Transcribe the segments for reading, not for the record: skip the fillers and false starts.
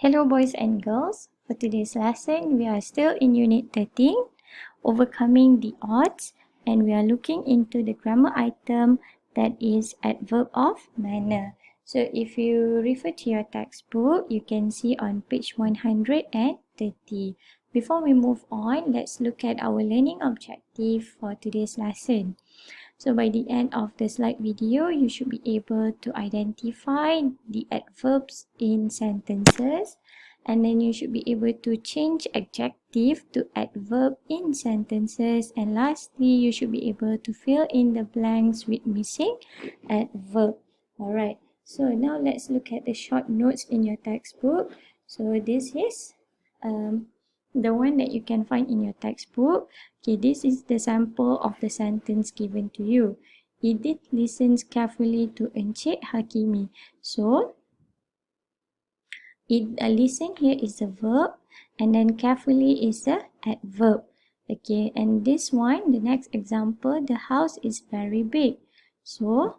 Hello boys and girls, for today's lesson we are still in Unit 13, overcoming the odds, and we are looking into the grammar item that is adverb of manner. So if you refer to your textbook, you can see on page 130. Before we move on, let's look at our learning objective for today's lesson. So by the end of the slide video, you should be able to identify the adverbs in sentences, and then you should be able to change adjective to adverb in sentences, and lastly, you should be able to fill in the blanks with missing adverb. Alright, so now let's look at the short notes in your textbook. So this is the one that you can find in your textbook. Okay, this is the sample of the sentence given to you. Edith listens carefully to Encik Hakimi. So, listen here is the verb, and then carefully is the adverb. Okay, and this one, the next example, the house is very big. So,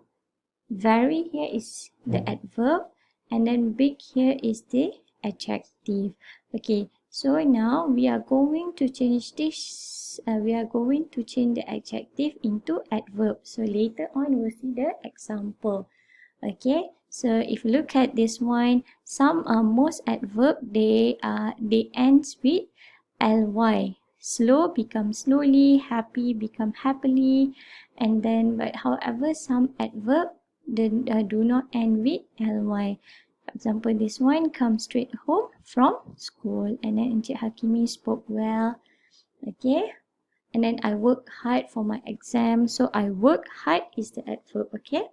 very here is the adverb, and then big here is the adjective. Okay, so now we are going to change this, we are going to change the adjective into adverb. So later on we'll see the example. Okay, so if you look at this one, most adverb they ends with ly. Slow become slowly, happy become happily, and then but however some adverb do not end with ly. For example, this one, come straight home from school, and then Encik Hakimi spoke well. Okay, and then I work hard for my exam. So I work hard is the adverb. Okay,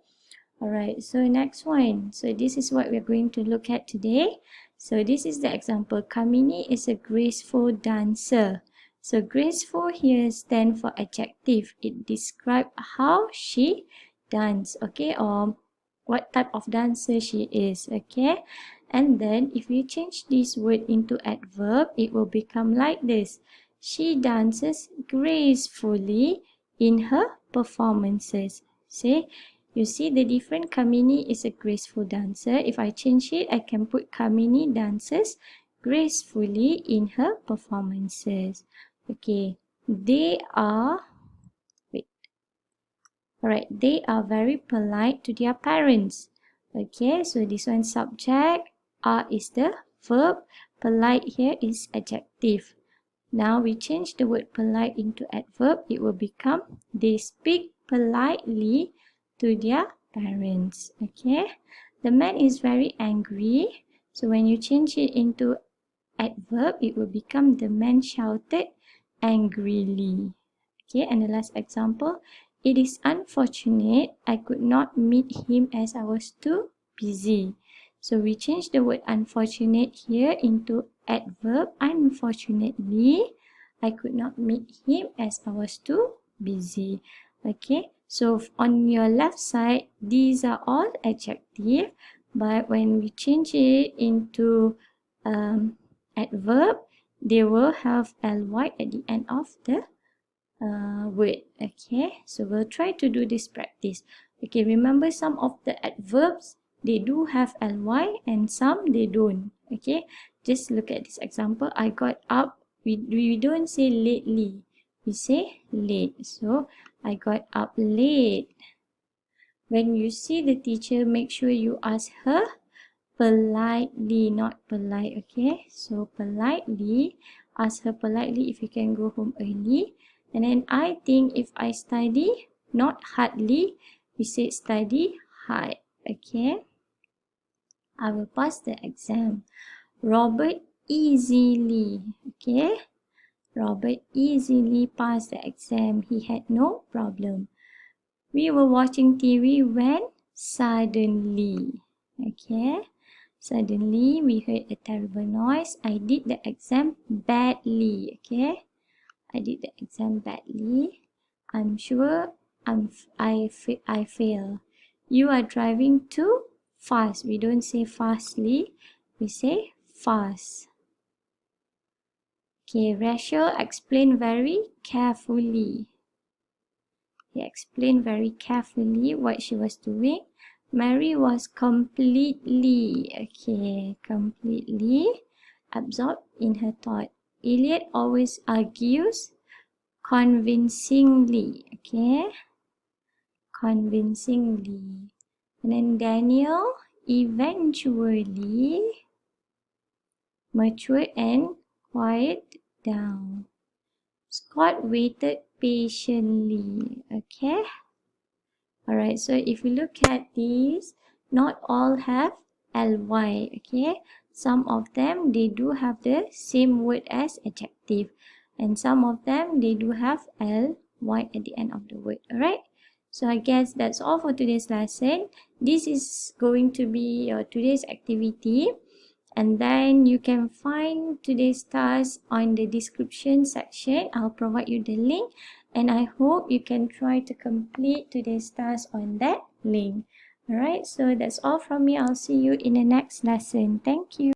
alright, so next one. So this is what we're going to look at today. So this is the example. Kamini is a graceful dancer. So graceful here stands for adjective. It describes how she dance, okay, or what type of dancer she is, okay. And then if you change this word into adverb, it will become like this. She dances gracefully in her performances. See, you see the different. Kamini is a graceful dancer. If I change it, I can put Kamini dances gracefully in her performances. Okay, they are, alright, they are very polite to their parents. Okay, so this one subject, are is the verb, polite here is adjective. Now we change the word polite into adverb, it will become they speak politely to their parents. Okay, the man is very angry. So when you change it into adverb, it will become the man shouted angrily. Okay, and the last example, it is unfortunate I could not meet him as I was too busy. So we change the word unfortunate here into adverb. Unfortunately, I could not meet him as I was too busy. Okay, so on your left side, these are all adjective, but when we change it into adverb, they will have ly at the end of the word. Okay, so we'll try to do this practice. Okay, remember some of the adverbs, they do have ly and some they don't. Okay, just look at this example. I got up. We don't say lately, we say late. So I got up late. When you see the teacher, make sure you ask her politely, not polite. Okay, so politely, ask her politely if you can go home early. And then I think if I study, not hardly, we say study hard. Okay, I will pass the exam. Robert easily, okay, Robert easily passed the exam. He had no problem. We were watching TV when suddenly, okay, suddenly we heard a terrible noise. I did the exam badly. Okay, I did the exam badly. I'm sure I fail. You are driving too fast. We don't say fastly, we say fast. Okay, Rachel explained very carefully. He explained very carefully what she was doing. Mary was completely, okay, completely absorbed in her thought. Elliot always argues convincingly, okay, convincingly. And then Daniel eventually matured and quieted down. Scott waited patiently, okay. Alright, so if you look at these, not all have ly, okay. Some of them, they do have the same word as adjective. And some of them, they do have ly at the end of the word, alright. So I guess that's all for today's lesson. This is going to be your today's activity. And then you can find today's task on the description section. I'll provide you the link, and I hope you can try to complete today's task on that link. Alright, so that's all from me. I'll see you in the next lesson. Thank you.